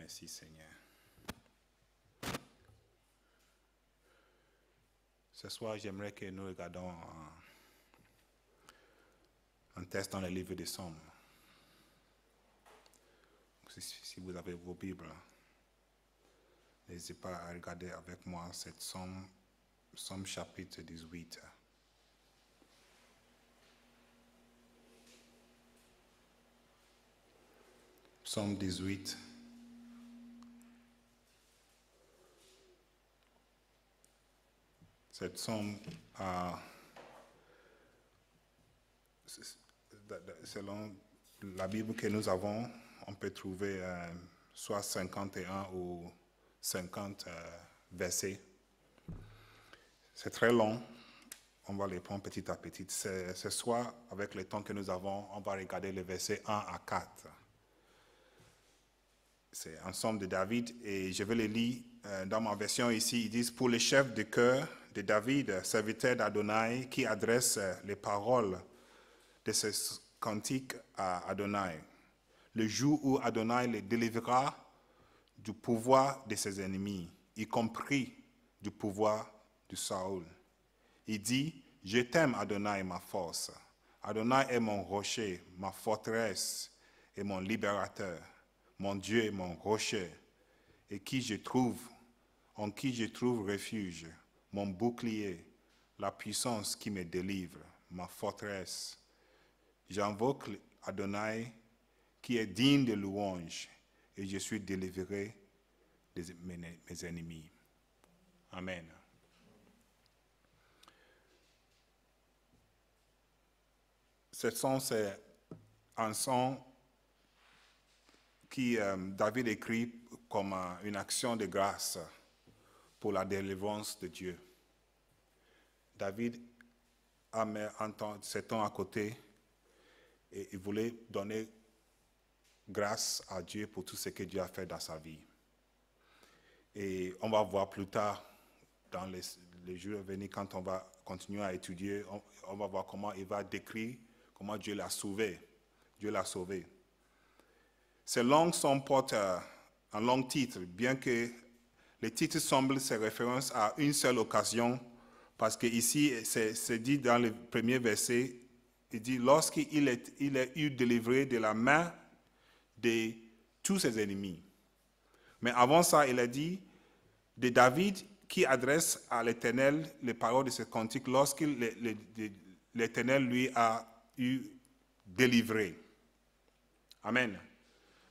Merci Seigneur. Ce soir, j'aimerais que nous regardions un texte dans le livre des Psaumes. Si vous avez vos Bibles, n'hésitez pas à regarder avec moi cette Psaume chapitre 18. Psaume 18. Cette psaume, selon la Bible que nous avons, on peut trouver soit 51 ou 50 versets. C'est très long. On va les prendre petit à petit. Ce soir, avec le temps que nous avons, on va regarder les versets 1 à 4. C'est un psaume de David et je vais les lire dans ma version ici. Ils disent « Pour le chef de chœur de David, serviteur d'Adonai, qui adresse les paroles de ce cantique à Adonai, le jour où Adonai les délivrera du pouvoir de ses ennemis, y compris du pouvoir de Saül. Il dit « Je t'aime, Adonai, ma force. Adonai est mon rocher, ma forteresse et mon libérateur. Mon Dieu est mon rocher, et en qui je trouve refuge, mon bouclier, la puissance qui me délivre, ma forteresse. J'invoque Adonai, qui est digne de louange, et je suis délivré de mes ennemis. » Amen. Ce son, c'est un son qui David écrit comme une action de grâce pour la délivrance de Dieu. David a mis ce temps à côté et il voulait donner grâce à Dieu pour tout ce que Dieu a fait dans sa vie. Et on va voir plus tard, dans les jours à venir, quand on va continuer à étudier, on va voir comment il va décrire comment Dieu l'a sauvé. Dieu l'a sauvé. Ces langues portent un long titre, bien que le titre semble se référence à une seule occasion, parce que ici, c'est dit dans le premier verset, il dit « Lorsqu'il est eu délivré de la main de tous ses ennemis ». Mais avant ça, il a dit de David qui adresse à l'Éternel les paroles de ce cantique lorsque l'Éternel lui a eu délivré. Amen.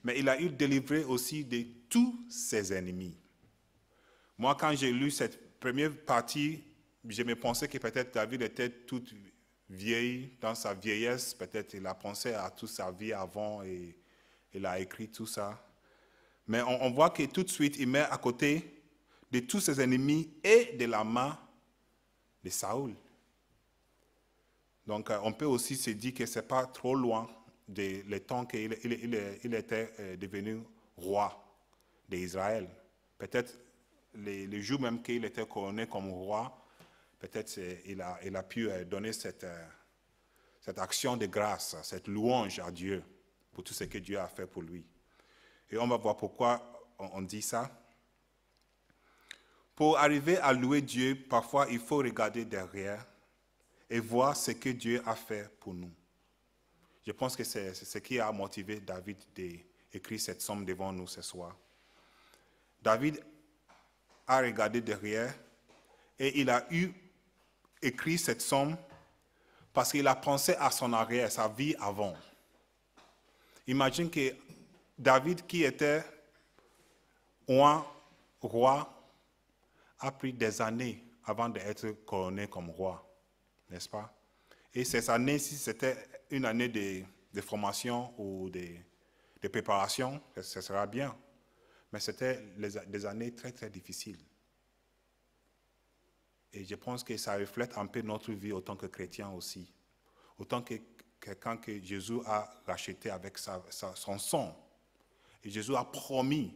Mais il a eu délivré aussi de tous ses ennemis. Moi, quand j'ai lu cette première partie, je me pensais que peut-être David était toute vieille, dans sa vieillesse, peut-être il a pensé à toute sa vie avant et il a écrit tout ça. Mais on voit que tout de suite, il met à côté de tous ses ennemis et de la main de Saül. Donc, on peut aussi se dire que ce n'est pas trop loin le temps qu'il était devenu roi d'Israël. Peut-être les jours même qu'il était couronné comme roi, peut-être il a pu donner cette action de grâce, cette louange à Dieu pour tout ce que Dieu a fait pour lui. Et on va voir pourquoi on dit ça. Pour arriver à louer Dieu, parfois il faut regarder derrière et voir ce que Dieu a fait pour nous. Je pense que c'est ce qui a motivé David d'écrire cette psaume devant nous ce soir. David a regardé derrière et il a écrit cette psaume parce qu'il a pensé à son arrière, sa vie avant. Imagine que David, qui était roi, a pris des années avant d'être couronné comme roi, n'est-ce pas? Et ces années-ci, c'était une année de formation ou de préparation, ce sera bien. Mais c'était des années très, très difficiles. Et je pense que ça reflète un peu notre vie autant que chrétien aussi. Autant que quelqu'un que Jésus a racheté avec son sang. Et Jésus a promis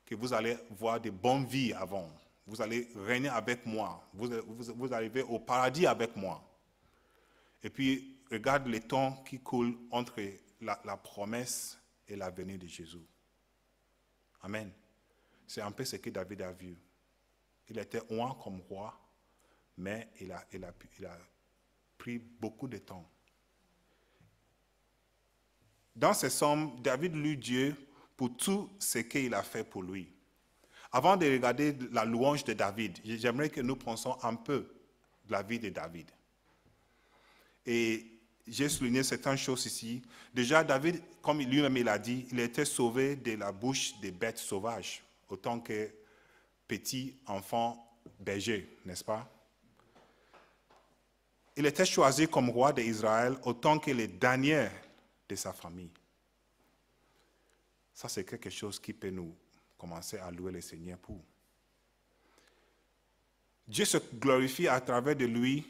que vous allez voir de bonnes vies avant. Vous allez régner avec moi. Vous arrivez au paradis avec moi. Et puis, regarde le temps qui coule entre la promesse et la venue de Jésus. Amen. C'est un peu ce que David a vu. Il était oint comme roi, mais il a pris beaucoup de temps. Dans ces psaumes, David loue Dieu pour tout ce qu'il a fait pour lui. Avant de regarder la louange de David, j'aimerais que nous pensions un peu de la vie de David. Et j'ai souligné certaines choses ici. Déjà, David, comme lui-même il a dit, il a été sauvé de la bouche des bêtes sauvages, autant que petit enfant berger, n'est-ce pas? Il était choisi comme roi d'Israël autant que les derniers de sa famille. Ça, c'est quelque chose qui peut nous commencer à louer le Seigneur pour. Dieu se glorifie à travers de lui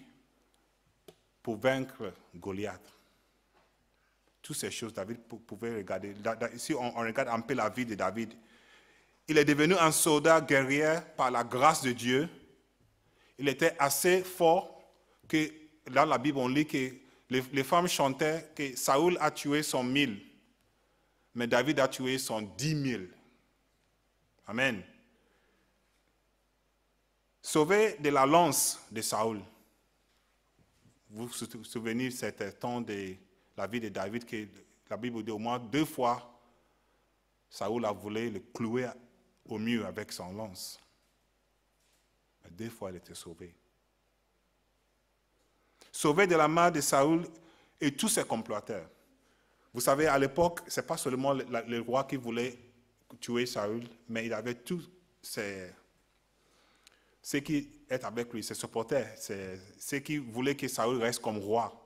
pour vaincre Goliath. Toutes ces choses, David pouvait regarder. Si on regarde un peu la vie de David, il est devenu un soldat guerrier par la grâce de Dieu. Il était assez fort que, dans la Bible, on lit que les femmes chantaient que Saoul a tué son 1000, mais David a tué son 10 000. Amen. Sauvé de la lance de Saoul. Vous vous souvenez, c'était temps de la vie de David que la Bible dit au moins 2 fois, Saoul a voulu le clouer au mur avec son lance. Mais 2 fois, il était sauvé. Sauvé de la main de Saoul et tous ses comploteurs. Vous savez, à l'époque, ce n'est pas seulement le roi qui voulait tuer Saoul, mais il avait tous ceux qui étaient avec lui, ses supporters, ceux qui voulaient que Saoul reste comme roi.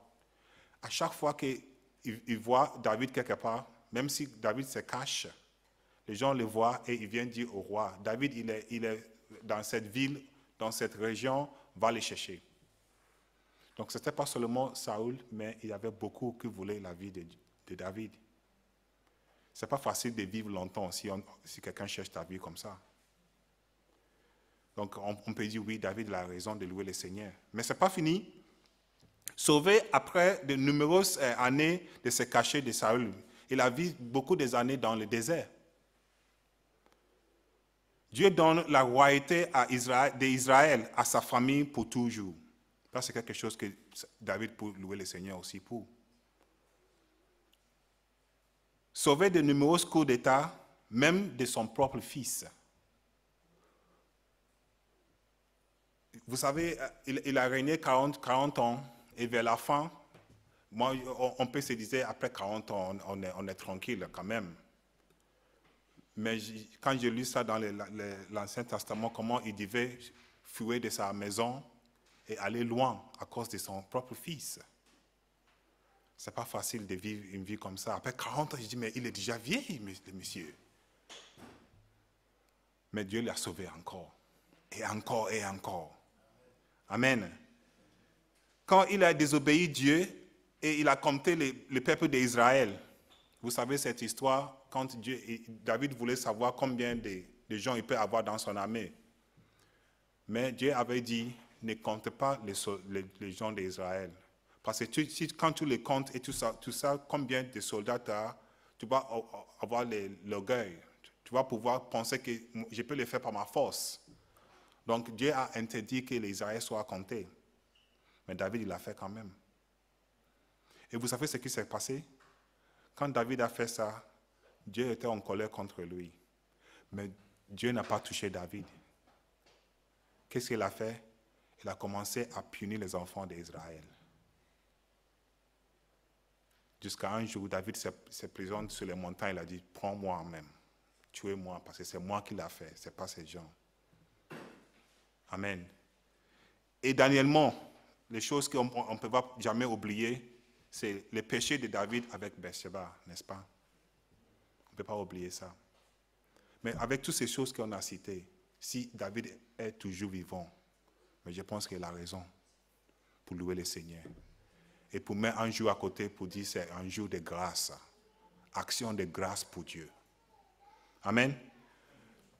À chaque fois qu'ils voient David quelque part, même si David se cache, les gens le voient et ils viennent dire au roi, David, il est dans cette ville, dans cette région, va le chercher. Donc ce n'était pas seulement Saoul, mais il y avait beaucoup qui voulaient la vie de David. Ce n'est pas facile de vivre longtemps si quelqu'un cherche ta vie comme ça. Donc on peut dire oui, David a raison de louer le Seigneur. Mais ce n'est pas fini. Sauvé après de nombreuses années de se cacher de Saül, il a vécu beaucoup d'années dans le désert. Dieu donne la royauté d'Israël à sa famille pour toujours. Ça, c'est quelque chose que David peut louer le Seigneur aussi pour. Sauvé de nombreux coups d'État, même de son propre fils. Vous savez, il a régné 40 ans, et vers la fin, on peut se dire, après 40 ans, on est tranquille quand même. Mais quand j'ai lu ça dans l'Ancien Testament, comment il devait fuir de sa maison et aller loin à cause de son propre fils. Ce n'est pas facile de vivre une vie comme ça. Après 40 ans, je dis, mais il est déjà vieil, le monsieur. Mais Dieu l'a sauvé encore. Et encore et encore. Amen. Quand il a désobéi Dieu et il a compté le peuple d'Israël, vous savez cette histoire, quand David voulait savoir combien de gens il peut avoir dans son armée. Mais Dieu avait dit, ne compte pas les gens d'Israël. Parce que quand tu les comptes et tout ça, combien de soldats tu as, tu vas avoir l'orgueil. Tu vas pouvoir penser que je peux le faire par ma force. Donc Dieu a interdit que les Israéliens soient comptés. Mais David, il l'a fait quand même. Et vous savez ce qui s'est passé? Quand David a fait ça, Dieu était en colère contre lui. Mais Dieu n'a pas touché David. Qu'est-ce qu'il a fait? Il a commencé à punir les enfants d'Israël. Jusqu'à un jour, David se présente sur les montagnes, il a dit, prends-moi même, tuez-moi, parce que c'est moi qui l'ai fait, ce n'est pas ces gens. Amen. Et dernièrement, les choses qu'on ne peut pas jamais oublier, c'est le péché de David avec Bathsheba, n'est-ce pas? On ne peut pas oublier ça. Mais avec toutes ces choses qu'on a citées, si David est toujours vivant, mais je pense qu'il a raison pour louer le Seigneur. Et pour mettre un jour à côté pour dire c'est un jour de grâce. Action de grâce pour Dieu. Amen.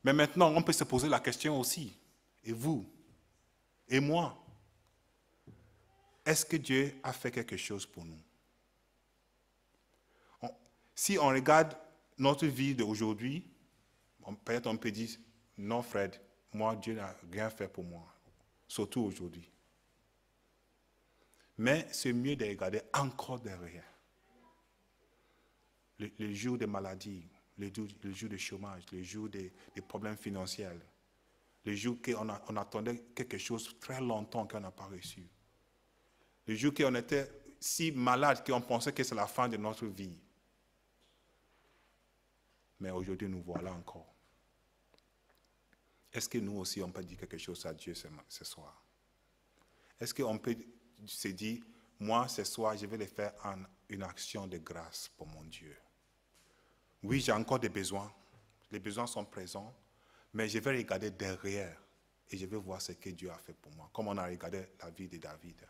Mais maintenant, on peut se poser la question aussi. Et vous? Et moi? Est-ce que Dieu a fait quelque chose pour nous? Si on regarde notre vie d'aujourd'hui, Peut-être on peut dire, non Fred, moi Dieu n'a rien fait pour moi, surtout aujourd'hui. Mais c'est mieux de regarder encore derrière. Les jours de maladie, les jours de chômage, les jours des problèmes financiers, les jours qu'on attendait quelque chose très longtemps qu'on n'a pas reçu. Les jours qu'on était si malade qu'on pensait que c'est la fin de notre vie. Mais aujourd'hui, nous voilà encore. Est-ce que nous aussi, on peut dire quelque chose à Dieu ce soir? Est-ce qu'on peut se dire, moi, ce soir, je vais le faire en une action de grâce pour mon Dieu? Oui, j'ai encore des besoins. Les besoins sont présents, mais je vais regarder derrière et je vais voir ce que Dieu a fait pour moi, comme on a regardé la vie de David.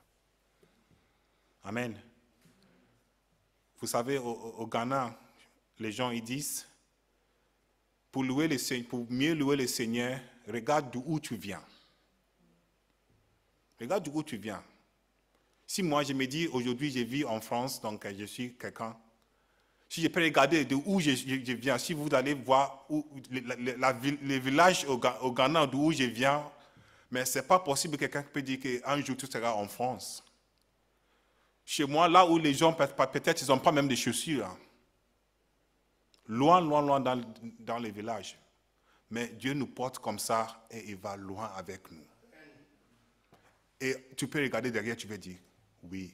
Amen. Vous savez, au Ghana, les gens ils disent, pour mieux louer le Seigneur, regarde d'où tu viens. Regarde d'où tu viens. Si moi je me dis, aujourd'hui je vis en France, donc je suis quelqu'un, si je peux regarder d'où je viens, si vous allez voir les villages au Ghana d'où je viens, mais ce n'est pas possible que quelqu'un peut dire qu'un jour tu seras en France. Chez moi, là où les gens, peut-être, ils n'ont pas même des chaussures. Hein. Loin, loin, loin dans les villages. Mais Dieu nous porte comme ça et il va loin avec nous. Et tu peux regarder derrière, tu vas dire, oui,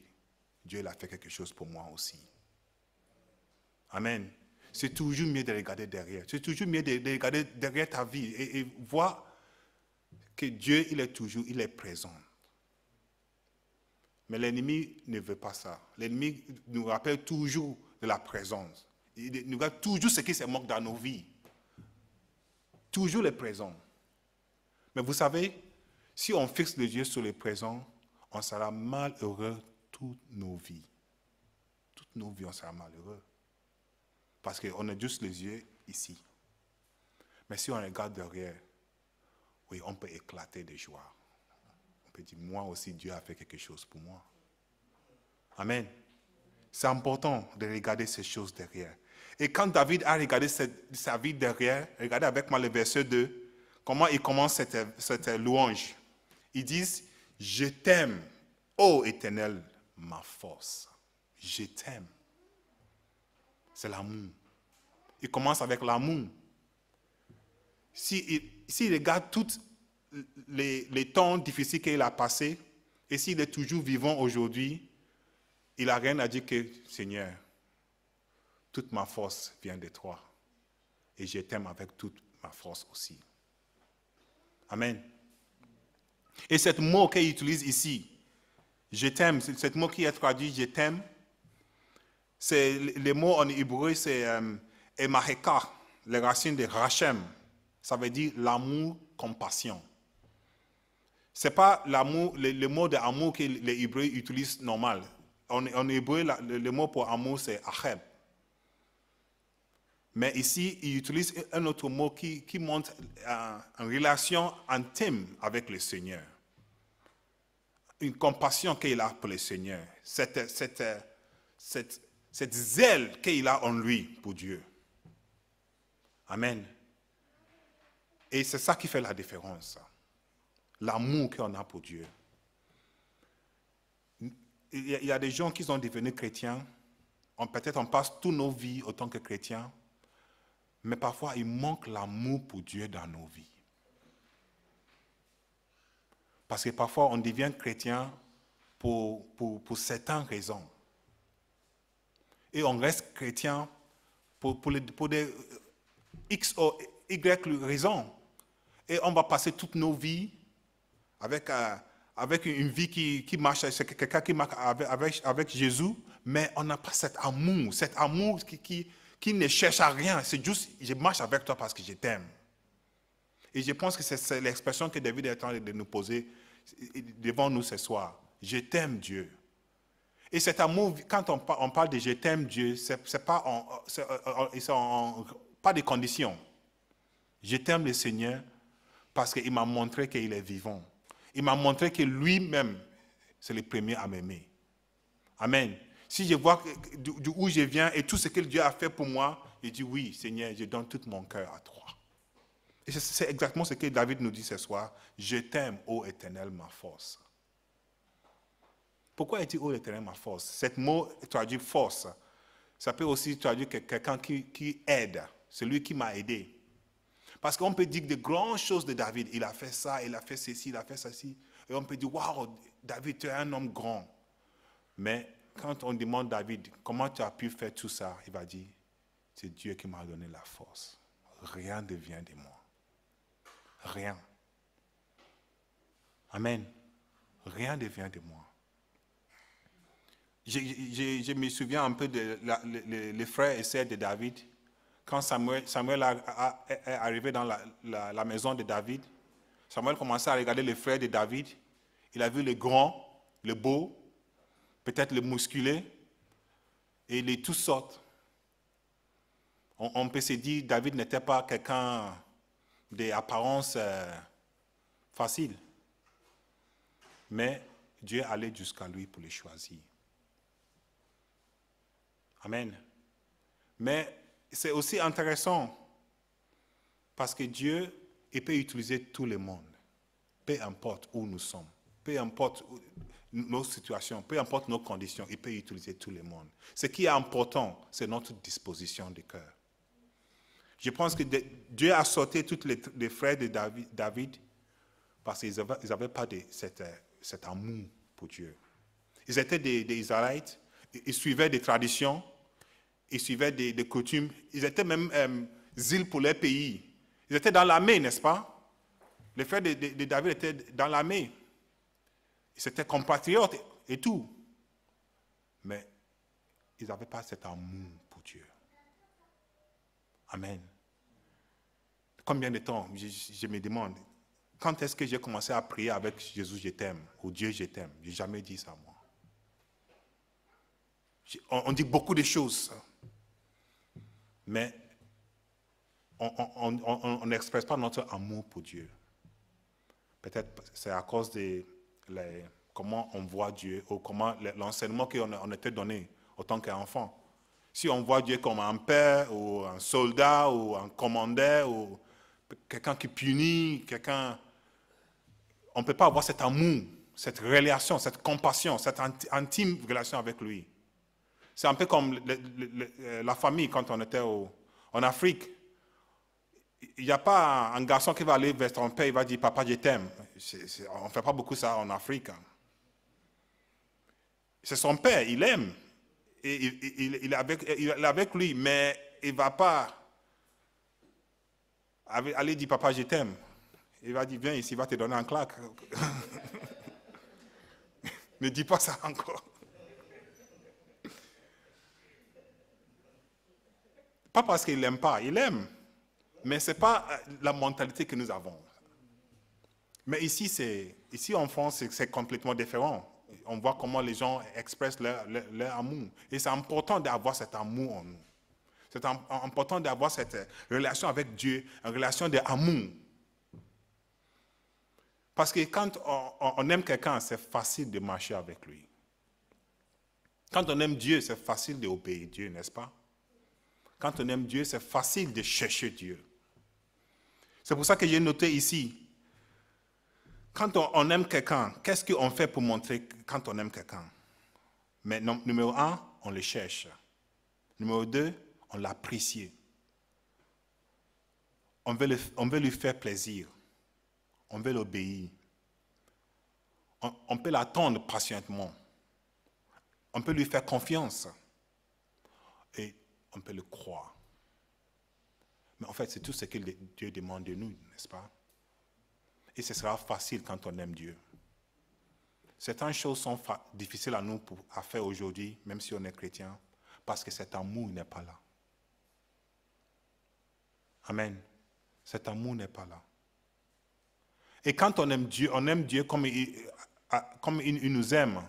Dieu il a fait quelque chose pour moi aussi. Amen. C'est toujours mieux de regarder derrière. C'est toujours mieux de regarder derrière ta vie et voir que Dieu, il est présent. Mais l'ennemi ne veut pas ça. L'ennemi nous rappelle toujours de la présence. Il nous rappelle toujours ce qui se manque dans nos vies. Toujours le présent. Mais vous savez, si on fixe les yeux sur le présent, on sera malheureux toutes nos vies. Toutes nos vies, on sera malheureux. Parce qu'on a juste les yeux ici. Mais si on regarde derrière, oui, on peut éclater de joie. On peut dire, moi aussi, Dieu a fait quelque chose pour moi. Amen. C'est important de regarder ces choses derrière. Et quand David a regardé sa vie derrière, regardez avec moi le verset 2, comment il commence cette louange. Ils disent, je t'aime, ô Éternel, ma force. Je t'aime. C'est l'amour. Il commence avec l'amour. S'il regarde tous les temps difficiles qu'il a passés, et s'il est toujours vivant aujourd'hui, il n'a rien à dire que, Seigneur, toute ma force vient de toi. Et je t'aime avec toute ma force aussi. Amen. Et ce mot qu'il utilise ici, je t'aime, ce mot qui est traduit, je t'aime, c'est le mot en hébreu, c'est emaheka, les racines de rachem. Ça veut dire l'amour, compassion. Ce n'est pas l'amour, le mot d'amour que les Hébreux utilisent normal. En hébreu, le mot pour amour, c'est acheb. Mais ici, il utilise un autre mot qui montre une relation intime avec le Seigneur. Une compassion qu'il a pour le Seigneur. Cette zèle qu'il a en lui pour Dieu. Amen. Et c'est ça qui fait la différence. L'amour qu'on a pour Dieu. Il y a des gens qui sont devenus chrétiens. Peut-être on passe toutes nos vies en tant que chrétiens. Mais parfois, il manque l'amour pour Dieu dans nos vies. Parce que parfois, on devient chrétien pour certaines raisons. Et on reste chrétien pour des X ou Y raisons. Et on va passer toutes nos vies avec une vie qui marche, c'est quelqu'un qui marche avec Jésus, mais on n'a pas cet amour qui ne cherche à rien. C'est juste, je marche avec toi parce que je t'aime. Et je pense que c'est l'expression que David est en train de nous poser devant nous ce soir. Je t'aime Dieu. Et cet amour, quand on parle de je t'aime Dieu, c'est pas pas de conditions. Je t'aime le Seigneur parce qu'il m'a montré qu'il est vivant. Il m'a montré que lui-même, c'est le premier à m'aimer. Amen. Si je vois d'où je viens et tout ce que Dieu a fait pour moi, je dis oui, Seigneur, je donne tout mon cœur à toi. Et c'est exactement ce que David nous dit ce soir. Je t'aime, ô Éternel, ma force. Pourquoi est-il ô Éternel, ma force? Cet mot traduit force. Ça peut aussi traduire quelqu'un qui aide. C'est lui qui m'a aidé. Parce qu'on peut dire de grandes choses de David. Il a fait ça, il a fait ceci, il a fait ceci. Et on peut dire, waouh, David, tu es un homme grand. Mais quand on demande David, comment tu as pu faire tout ça? Il va dire, c'est Dieu qui m'a donné la force. Rien ne vient de moi. Rien. Amen. Rien ne vient de moi. Je me souviens un peu les frères et sœurs de David. Quand Samuel est arrivé dans la maison de David, Samuel commençait à regarder les frères de David. Il a vu le grand, le beau, peut-être le musculé, et les toutes sortes. On peut se dire que David n'était pas quelqu'un d'apparence facile. Mais Dieu allait jusqu'à lui pour le choisir. Amen. Mais c'est aussi intéressant parce que Dieu, il peut utiliser tout le monde, peu importe où nous sommes, peu importe nos situations, peu importe nos conditions, il peut utiliser tout le monde. Ce qui est important, c'est notre disposition de cœur. Je pense que Dieu a sorti tous les frères de David parce qu'ils n'avaient pas cet amour pour Dieu. Ils étaient des Israélites, ils suivaient des traditions, ils suivaient des coutumes, ils étaient même zèles pour leur pays. Ils étaient dans l'armée, n'est-ce pas? Les frères de David étaient dans l'armée. Ils étaient compatriotes et tout. Mais ils n'avaient pas cet amour pour Dieu. Amen. Combien de temps, je me demande, quand est-ce que j'ai commencé à prier avec Jésus, je t'aime, ou Dieu, je t'aime? Je n'ai jamais dit ça, moi. On dit beaucoup de choses, mais on n'expresse pas notre amour pour Dieu. Peut-être c'est à cause de comment on voit Dieu, ou comment l'enseignement qu'on était donné en tant qu'enfant. Si on voit Dieu comme un père, ou un soldat, ou un commandeur, ou quelqu'un qui punit, on ne peut pas avoir cet amour, cette relation, cette compassion, cette intime relation avec lui. C'est un peu comme la famille quand on était en Afrique. Il n'y a pas un garçon qui va aller vers son père et va dire « Papa, je t'aime ». On ne fait pas beaucoup ça en Afrique. C'est son père, il aime. Et il est avec lui, mais il ne va pas aller dire « Papa, je t'aime ». Il va dire « Viens ici, il va te donner un claque ». Ne dis pas ça encore. Pas parce qu'il n'aime pas, il aime. Mais ce n'est pas la mentalité que nous avons. Mais ici en France, c'est complètement différent. On voit comment les gens expressent leur amour. Et c'est important d'avoir cet amour en nous. C'est important d'avoir cette relation avec Dieu, une relation d'amour. Parce que quand on aime quelqu'un, c'est facile de marcher avec lui. Quand on aime Dieu, c'est facile d'obéir Dieu, n'est-ce pas? Quand on aime Dieu, c'est facile de chercher Dieu. C'est pour ça que j'ai noté ici, quand on aime quelqu'un, qu'est-ce qu'on fait pour montrer quand on aime quelqu'un? Mais numéro 1, on le cherche. Numéro 2, on l'apprécie. On veut lui faire plaisir. On veut l'obéir. On peut l'attendre patiemment. On peut lui faire confiance. Et on peut le croire. Mais en fait, c'est tout ce que Dieu demande de nous, n'est-ce pas? Et ce sera facile quand on aime Dieu. Certaines choses sont difficiles à nous à faire aujourd'hui, même si on est chrétien, parce que cet amour n'est pas là. Amen. Cet amour n'est pas là. Et quand on aime Dieu comme il nous aime.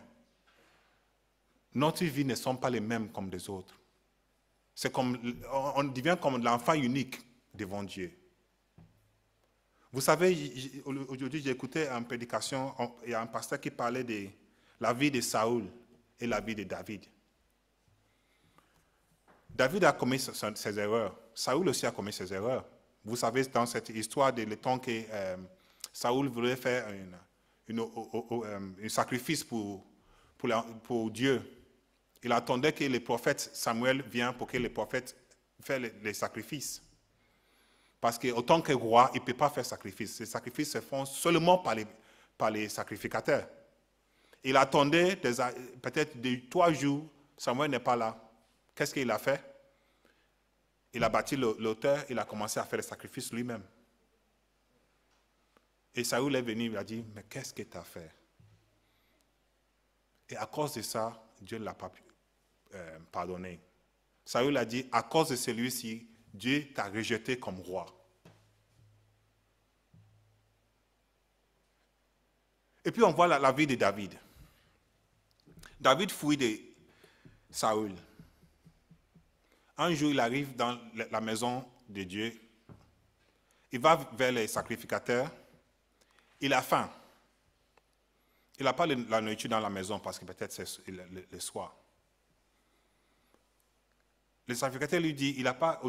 Notre vie ne sont pas les mêmes comme les autres. On devient comme l'enfant unique devant Dieu. Vous savez, aujourd'hui j'ai écouté une prédication, il y a un pasteur qui parlait de la vie de Saül et la vie de David. David a commis ses erreurs, Saül aussi a commis ses erreurs, Vous savez, dans cette histoire de le temps que Saoul voulait faire un sacrifice pour Dieu, il attendait que le prophète Samuel vienne pour que le prophète fasse les sacrifices. Parce qu'en tant que roi, il ne peut pas faire sacrifice. Ces sacrifices se font seulement par les sacrificateurs. Il attendait peut-être 3 jours, Samuel n'est pas là. Qu'est-ce qu'il a fait? Il a bâti l'autel, il a commencé à faire les sacrifices lui-même. Et Saoul est venu, il a dit, mais qu'est-ce que tu as fait? Et à cause de ça, Dieu ne l'a pas pardonné. Saoul a dit, à cause de celui-ci, Dieu t'a rejeté comme roi. Et puis on voit la vie de David. David fuit de Saoul. Un jour, il arrive dans la maison de Dieu. Il va vers les sacrificateurs. Il a faim. Il n'a pas la nourriture dans la maison parce que peut-être c'est le soir. Le sacrificateur lui dit, il n'a pas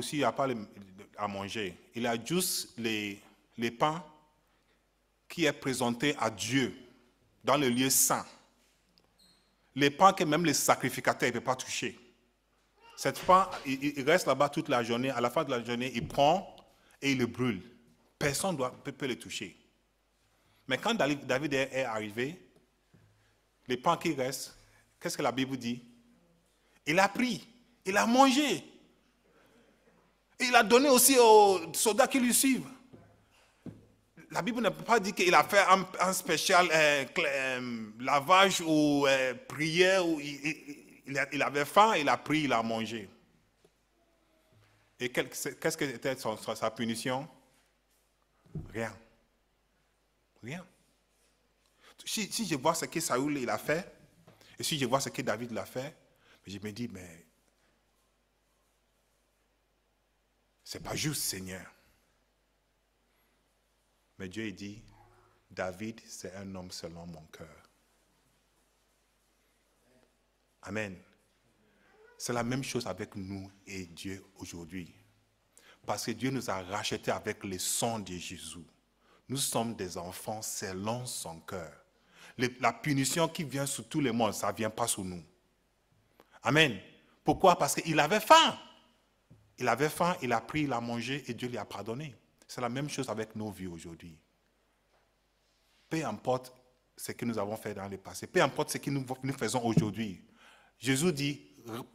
à manger. Il a juste les pains qui est présenté à Dieu dans le lieu saint. Les pains que même les sacrificateurs ne peuvent pas toucher. Cette pain, il reste là-bas toute la journée. À la fin de la journée, il prend et il le brûle. Personne ne peut le toucher. Mais quand David est arrivé, les pains qui restent, qu'est-ce que la Bible dit? Il a pris, il a mangé. Et il a donné aussi aux soldats qui lui suivent. La Bible ne peut pas dire qu'il a fait un spécial lavage ou prière. Ou il avait faim, il a pris, il a mangé. Et qu'est-ce que était sa punition? Rien. Rien. Si je vois ce que Saoul il a fait, et si je vois ce que David l'a fait, je me dis, mais c'est pas juste, Seigneur. Mais Dieu dit, David, c'est un homme selon mon cœur. Amen. C'est la même chose avec nous et Dieu aujourd'hui. Parce que Dieu nous a rachetés avec le sang de Jésus. Nous sommes des enfants selon son cœur. La punition qui vient sur tout le monde, ça ne vient pas sur nous. Amen. Pourquoi? Parce qu'il avait faim. Il avait faim, il a pris, il a mangé et Dieu lui a pardonné. C'est la même chose avec nos vies aujourd'hui. Peu importe ce que nous avons fait dans le passé, peu importe ce que nous faisons aujourd'hui. Jésus dit,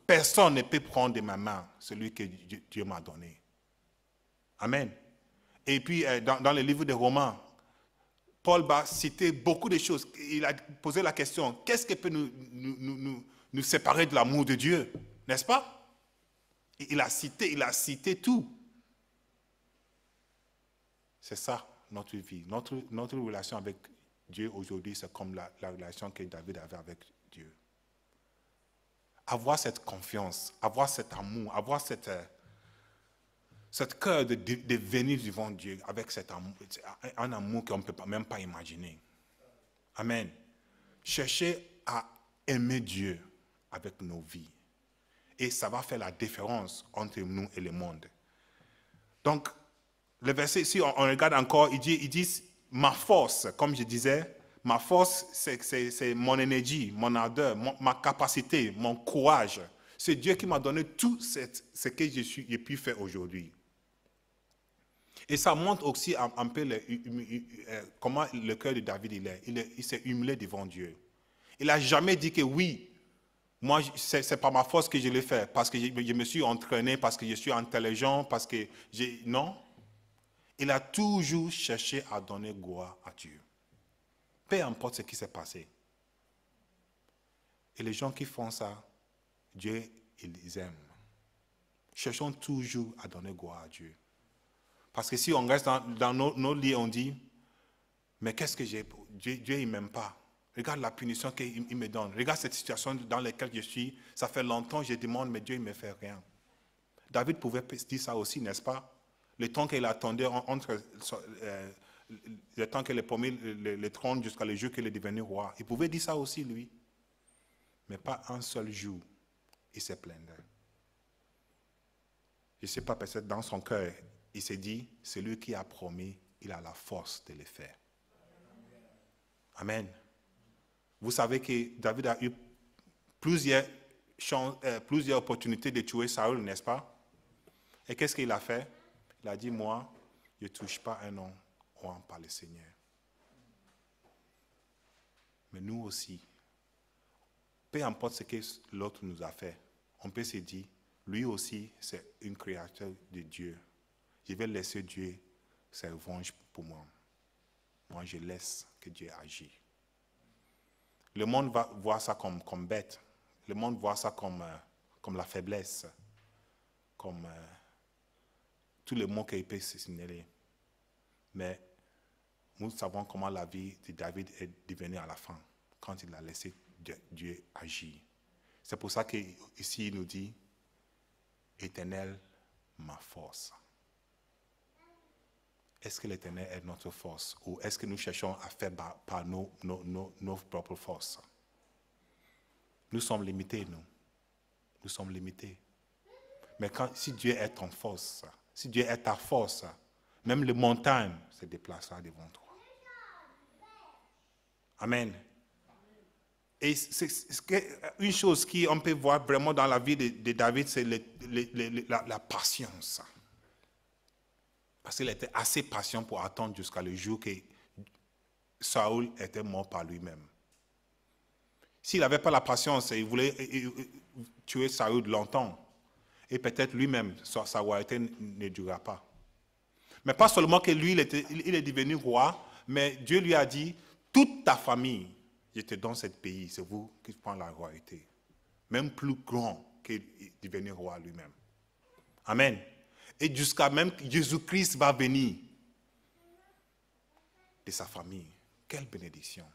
personne ne peut prendre de ma main celui que Dieu m'a donné. Amen. Et puis, dans le livre de Romains, Paul va citer beaucoup de choses. Il a posé la question, qu'est-ce qui peut nous séparer de l'amour de Dieu? N'est-ce pas? Il a cité tout. C'est ça, notre vie. Notre relation avec Dieu aujourd'hui, c'est comme la relation que David avait avec Dieu. Avoir cette confiance, avoir cet amour, avoir cette cœur de venir devant Dieu avec cet amour, un amour qu'on ne peut même pas imaginer. Amen. Chercher à aimer Dieu avec nos vies. Et ça va faire la différence entre nous et le monde. Donc, le verset, si on regarde encore, il dit, ma force, comme je disais, ma force, c'est mon énergie, mon ardeur, ma capacité, mon courage. C'est Dieu qui m'a donné tout ce que j'ai pu faire aujourd'hui. Et ça montre aussi un peu comment le cœur de David il s'est humilié devant Dieu. Il n'a jamais dit que oui, moi, ce n'est pas ma force que je l'ai fait, parce que je me suis entraîné, parce que je suis intelligent, parce que non. Il a toujours cherché à donner gloire à Dieu. Peu importe ce qui s'est passé. Et les gens qui font ça, Dieu, ils les aiment. Cherchons toujours à donner gloire à Dieu. Parce que si on reste dans nos lits, on dit, mais qu'est-ce que j'ai? Dieu, il ne m'aime pas. Regarde la punition qu'il me donne. Regarde cette situation dans laquelle je suis. Ça fait longtemps que je demande, mais Dieu ne me fait rien. David pouvait dire ça aussi, n'est-ce pas? Le temps qu'il attendait entre le temps qu'il a promis le trône jusqu'à le jour qu'il est devenu roi. Il pouvait dire ça aussi, lui. Mais pas un seul jour, il se plaignait. Je ne sais pas, peut-être dans son cœur, il s'est dit, celui qui a promis, il a la force de le faire. Amen. Vous savez que David a eu plusieurs opportunités de tuer Saül, n'est-ce pas? Et qu'est-ce qu'il a fait? Il a dit, moi, je ne touche pas un homme oint par le Seigneur. Mais nous aussi, peu importe ce que l'autre nous a fait, on peut se dire, lui aussi, c'est une créature de Dieu. Je vais laisser Dieu se revanche pour moi. Moi, je laisse que Dieu agisse. Le monde va voir ça comme bête. Le monde voit ça comme la faiblesse. Comme tous les mots qu'il peut se signaler. Mais nous savons comment la vie de David est devenue à la fin, quand il a laissé Dieu agir. C'est pour ça qu'ici il nous dit, Éternel, ma force. Est-ce que l'Éternel est notre force ou est-ce que nous cherchons à faire par nos propres forces? Nous sommes limités, nous. Nous sommes limités. Mais si Dieu est ton force, si Dieu est ta force, même les montagnes se déplacera devant toi. Amen. Et une chose qu'on peut voir vraiment dans la vie de David, c'est la patience. Parce qu'il était assez patient pour attendre jusqu'à le jour que Saül était mort par lui-même. S'il n'avait pas la patience, il voulait tuer Saül longtemps. Et peut-être lui-même, sa royauté ne durera pas. Mais pas seulement que lui, il est devenu roi, mais Dieu lui a dit, toute ta famille, je te donne ce pays, c'est vous qui prenez la royauté. Même plus grand qu'il est devenu roi lui-même. Amen. Et jusqu'à même Jésus-Christ va venir de sa famille. Quelle bénédiction.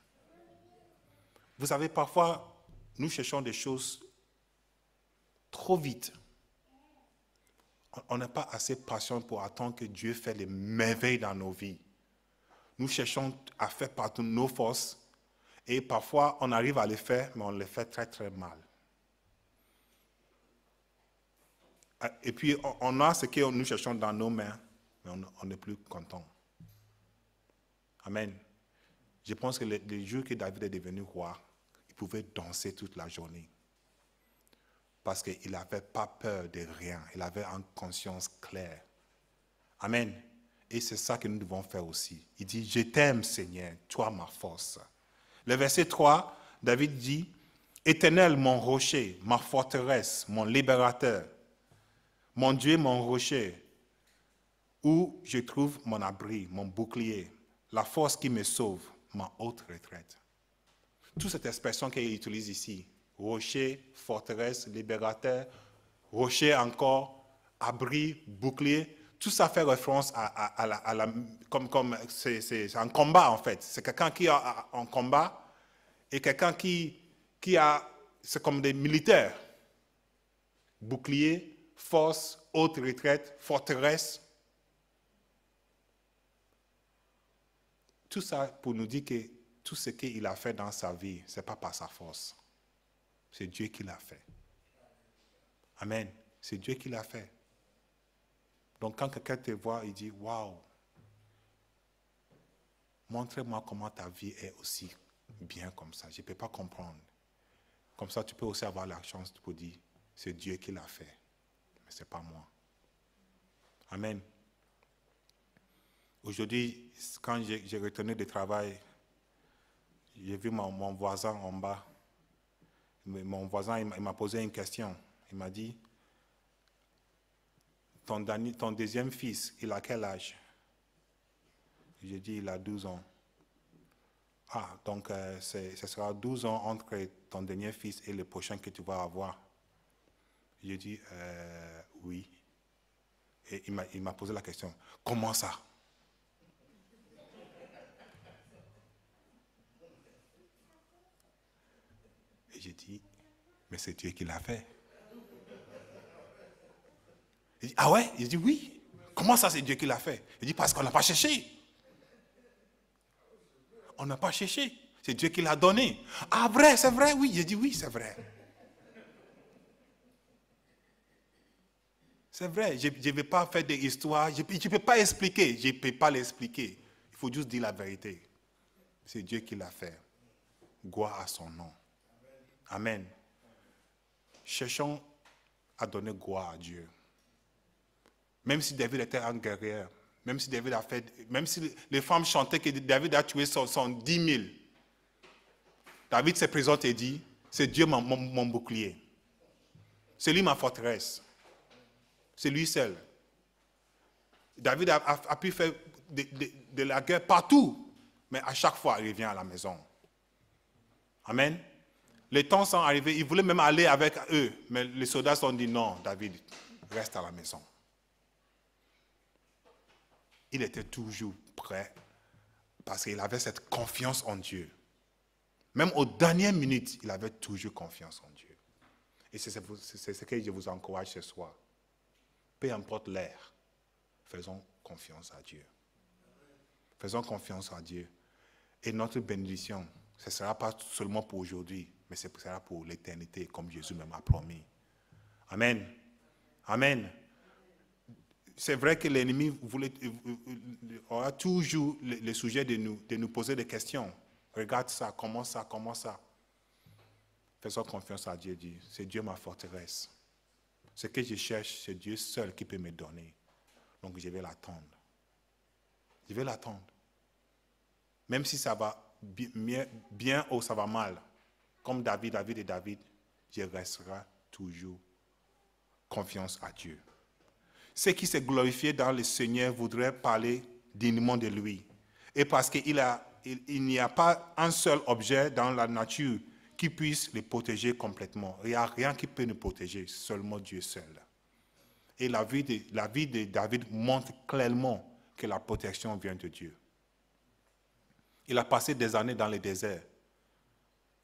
Vous savez, parfois, nous cherchons des choses trop vite. On n'est pas assez patient pour attendre que Dieu fasse des merveilles dans nos vies. Nous cherchons à faire partout nos forces et parfois on arrive à les faire, mais on les fait très très mal. Et puis on a ce que nous cherchons dans nos mains, mais on n'est plus content. Amen. Je pense que le jour que David est devenu roi, il pouvait danser toute la journée. Parce qu'il n'avait pas peur de rien. Il avait une conscience claire. Amen. Et c'est ça que nous devons faire aussi. Il dit, je t'aime Seigneur, toi ma force. Le verset 3, David dit, Éternel mon rocher, ma forteresse, mon libérateur, mon Dieu mon rocher, où je trouve mon abri, mon bouclier, la force qui me sauve, ma haute retraite. Toute cette expression qu'il utilise ici, rocher, forteresse, libérateur, rocher encore, abri, bouclier, tout ça fait référence comme c'est un combat en fait. C'est quelqu'un qui est en combat et quelqu'un qui a, c'est comme des militaires. Bouclier, force, haute retraite, forteresse. Tout ça pour nous dire que tout ce qu'il a fait dans sa vie, ce n'est pas par sa force. C'est Dieu qui l'a fait. Amen. C'est Dieu qui l'a fait. Donc quand quelqu'un te voit, il dit, waouh, montre-moi comment ta vie est aussi bien comme ça. Je ne peux pas comprendre. Comme ça, tu peux aussi avoir la chance de dire, c'est Dieu qui l'a fait, mais ce n'est pas moi. Amen. Aujourd'hui, quand j'ai retourné du travail, j'ai vu mon voisin en bas. Mon voisin, il m'a posé une question. Il m'a dit, ton deuxième fils, il a quel âge? J'ai dit, il a 12 ans. Ah, donc ce sera 12 ans entre ton dernier fils et le prochain que tu vas avoir. J'ai dit, oui. Et il m'a posé la question, comment ça? Et j'ai dit, mais c'est Dieu qui l'a fait. Il dit, ah ouais? Il dit, oui. Comment ça, c'est Dieu qui l'a fait? Il dit, parce qu'on n'a pas cherché. On n'a pas cherché. C'est Dieu qui l'a donné. Ah, vrai, c'est vrai, oui. J'ai dit, oui, c'est vrai. C'est vrai, je ne vais pas faire des histoires, je ne peux pas expliquer, je ne peux pas l'expliquer. Il faut juste dire la vérité. C'est Dieu qui l'a fait. Gloire à son nom. Amen. Cherchons à donner gloire à Dieu. Même si David était un guerrier, même si David a fait, même si les femmes chantaient que David a tué 10 000, David se présente et dit, c'est Dieu mon bouclier. C'est lui ma forteresse. C'est lui seul. David a pu faire de la guerre partout, mais à chaque fois, il revient à la maison. Amen. Les temps sont arrivés, il voulait même aller avec eux, mais les soldats ont dit non, David, reste à la maison. Il était toujours prêt parce qu'il avait cette confiance en Dieu. Même aux dernières minutes, il avait toujours confiance en Dieu. Et c'est ce que je vous encourage ce soir. Peu importe l'ère, faisons confiance à Dieu. Faisons confiance à Dieu. Et notre bénédiction, ce ne sera pas seulement pour aujourd'hui, mais ce sera pour l'éternité, comme Jésus même a promis. Amen. Amen. C'est vrai que l'ennemi aura toujours le sujet de nous poser des questions. Regarde ça, comment ça, comment ça. Faisons confiance à Dieu, dit, c'est Dieu ma forteresse. Ce que je cherche, c'est Dieu seul qui peut me donner. Donc je vais l'attendre. Je vais l'attendre. Même si ça va bien ou ça va mal, comme David, je resterai toujours confiance à Dieu. Ceux qui se glorifiaient dans le Seigneur voudraient parler dignement de lui. Et parce qu'il n'y a pas un seul objet dans la nature qui puisse les protéger complètement. Il n'y a rien qui peut nous protéger, seulement Dieu seul. Et la vie de David montre clairement que la protection vient de Dieu. Il a passé des années dans le désert.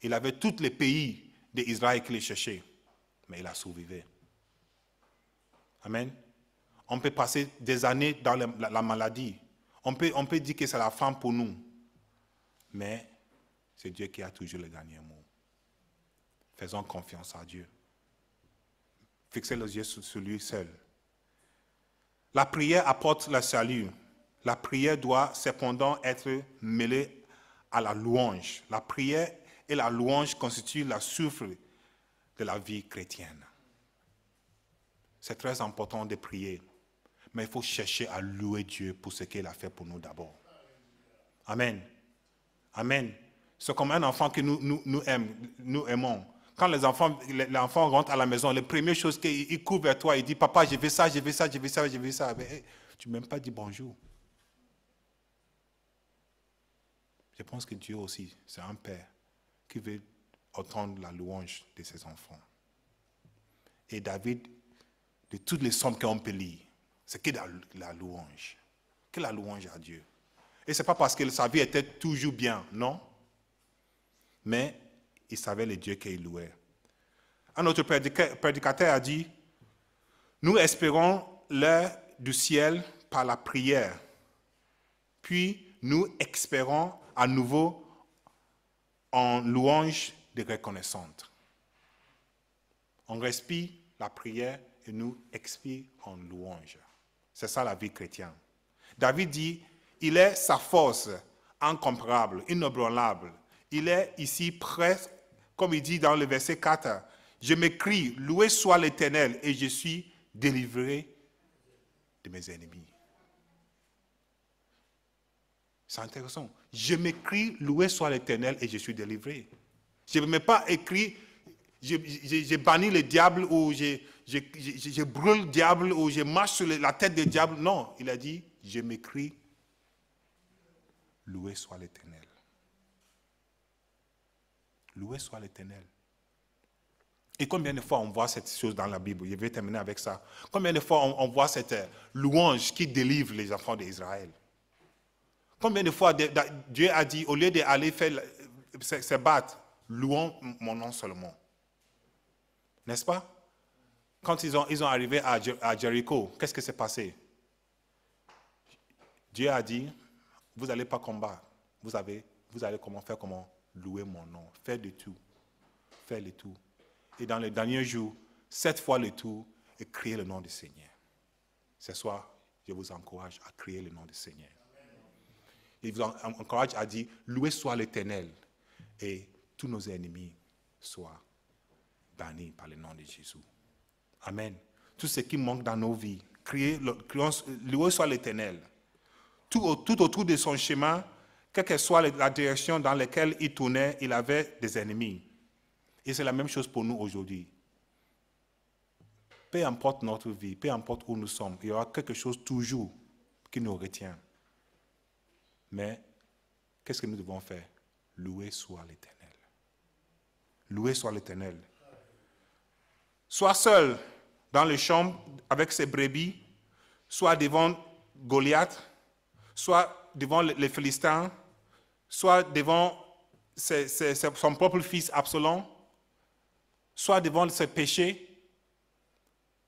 Il avait tous les pays d'Israël qui les cherchaient, mais il a survécu. Amen. On peut passer des années dans la maladie. On peut dire que c'est la fin pour nous. Mais c'est Dieu qui a toujours le dernier mot. Faisons confiance à Dieu. Fixez les yeux sur lui seul. La prière apporte le salut. La prière doit cependant être mêlée à la louange. La prière et la louange constituent la souffle de la vie chrétienne. C'est très important de prier. Mais il faut chercher à louer Dieu pour ce qu'il a fait pour nous d'abord. Amen. Amen. C'est comme un enfant que nous aimons. Quand l'enfant rentre à la maison, la première chose qu'il court vers toi, il dit, papa, je veux ça, je veux ça, je veux ça, je veux ça. Mais, tu ne m'as même pas dit bonjour. Je pense que Dieu aussi, c'est un père qui veut entendre la louange de ses enfants. Et David, de toutes les psaumes qu'on peut lire, c'est que la louange. Que la louange à Dieu. Et ce n'est pas parce que sa vie était toujours bien, non. Mais il savait le Dieu qu'il louait. Un autre prédicateur a dit, nous espérons l'heure du ciel par la prière. Puis nous espérons à nouveau en louange de reconnaissante. On respire la prière et nous expire en louange. C'est ça la vie chrétienne. David dit, il est sa force incomparable, inébranlable. Il est ici prêt, comme il dit dans le verset 4, je m'écrie, loué soit l'Éternel et je suis délivré de mes ennemis. C'est intéressant. Je m'écris, loué soit l'Éternel et je suis délivré. Je ne m'ai pas écrit, j'ai banni le diable ou je brûle le diable ou je marche sur la tête du diable. Non, il a dit, je m'écris, loué soit l'Éternel. Loué soit l'Éternel. Et combien de fois on voit cette chose dans la Bible? Je vais terminer avec ça. Combien de fois on voit cette louange qui délivre les enfants d'Israël? Combien de fois Dieu a dit, au lieu d'aller se battre, louons mon nom seulement. N'est-ce pas? Quand ils sont arrivés à Jéricho, qu'est-ce qui s'est passé? Dieu a dit, vous n'allez pas combattre. Vous allez faire comment? Louer mon nom. Faire de tout. Faire le tout. Et dans les derniers jours, 7 fois le tout et crier le nom du Seigneur. Ce soir, je vous encourage à crier le nom du Seigneur. Il vous encourage à dire, loué soit l'Éternel, et tous nos ennemis soient bannis par le nom de Jésus. Amen. Tout ce qui manque dans nos vies, crions, loué soit l'Éternel. Tout autour de son chemin, quelle que soit la direction dans laquelle il tournait, il avait des ennemis. Et c'est la même chose pour nous aujourd'hui. Peu importe notre vie, peu importe où nous sommes, il y aura quelque chose toujours qui nous retient. Mais qu'est-ce que nous devons faire? Louer soit l'Éternel. Louer soit l'Éternel. Soit seul dans les chambres avec ses brebis, soit devant Goliath, soit devant les Philistins, soit devant son propre fils Absalom, soit devant ses péchés.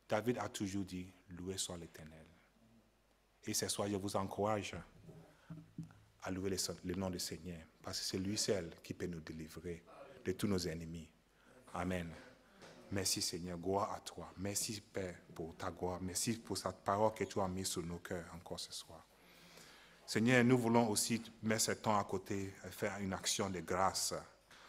David a toujours dit, loué soit l'Éternel. Et ce soir, je vous encourage à louer le nom du Seigneur, parce que c'est lui seul qui peut nous délivrer de tous nos ennemis. Amen. Merci Seigneur, gloire à toi. Merci Père pour ta gloire. Merci pour cette parole que tu as mise sur nos cœurs encore ce soir. Seigneur, nous voulons aussi mettre ce temps à côté et faire une action de grâce.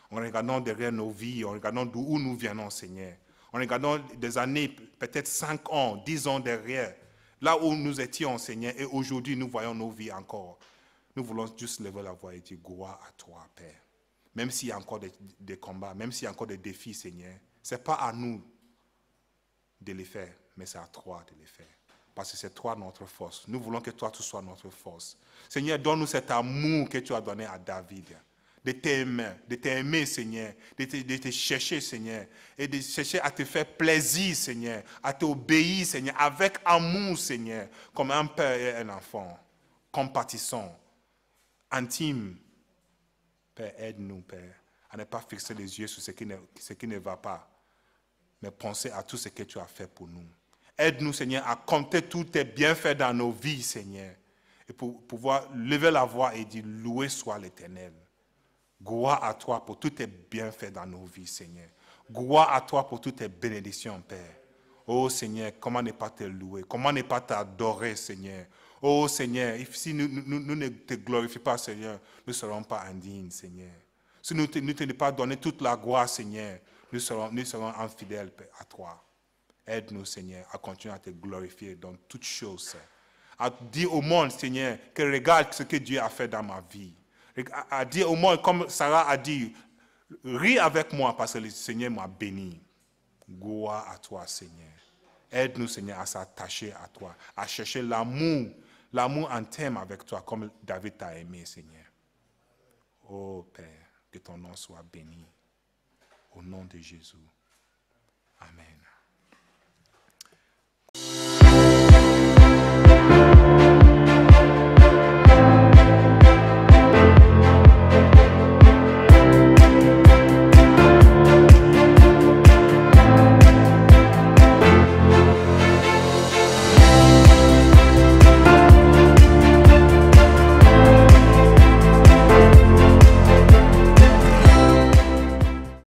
En regardant derrière nos vies, en regardant d'où nous venons, Seigneur. En regardant des années, peut-être 5 ans, 10 ans derrière, là où nous étions, Seigneur, et aujourd'hui nous voyons nos vies encore. Nous voulons juste lever la voix et dire gloire à toi, Père. Même s'il y a encore des combats, même s'il y a encore des défis, Seigneur, ce n'est pas à nous de les faire, mais c'est à toi de les faire. Parce que c'est toi notre force. Nous voulons que toi, tu sois notre force. Seigneur, donne-nous cet amour que tu as donné à David. De t'aimer, Seigneur. De te chercher, Seigneur. Et de chercher à te faire plaisir, Seigneur. À t'obéir, Seigneur. Avec amour, Seigneur. Comme un père et un enfant. Compatissant. Intime. Père, aide-nous, Père, à ne pas fixer les yeux sur ce qui ne va pas, mais penser à tout ce que tu as fait pour nous. Aide-nous, Seigneur, à compter tous tes bienfaits dans nos vies, Seigneur, et pour pouvoir lever la voix et dire, loué soit l'Éternel. Gloire à toi pour tous tes bienfaits dans nos vies, Seigneur. Gloire à toi pour toutes tes bénédictions, Père. Oh Seigneur, comment ne pas te louer, comment ne pas t'adorer, Seigneur. Oh Seigneur, si nous ne te glorifions pas, Seigneur, nous ne serons pas indignes, Seigneur. Si nous ne te pas donné toute la gloire, Seigneur, nous serons infidèles à toi. Aide-nous, Seigneur, à continuer à te glorifier dans toutes choses. À dire au monde, Seigneur, que regarde ce que Dieu a fait dans ma vie. À dire au monde, comme Sarah a dit, ris avec moi parce que le Seigneur m'a béni. Gloire à toi, Seigneur. Aide-nous, Seigneur, à s'attacher à toi, à chercher l'amour intime avec toi, comme David t'a aimé, Seigneur. Oh Père, que ton nom soit béni. Au nom de Jésus. Amen.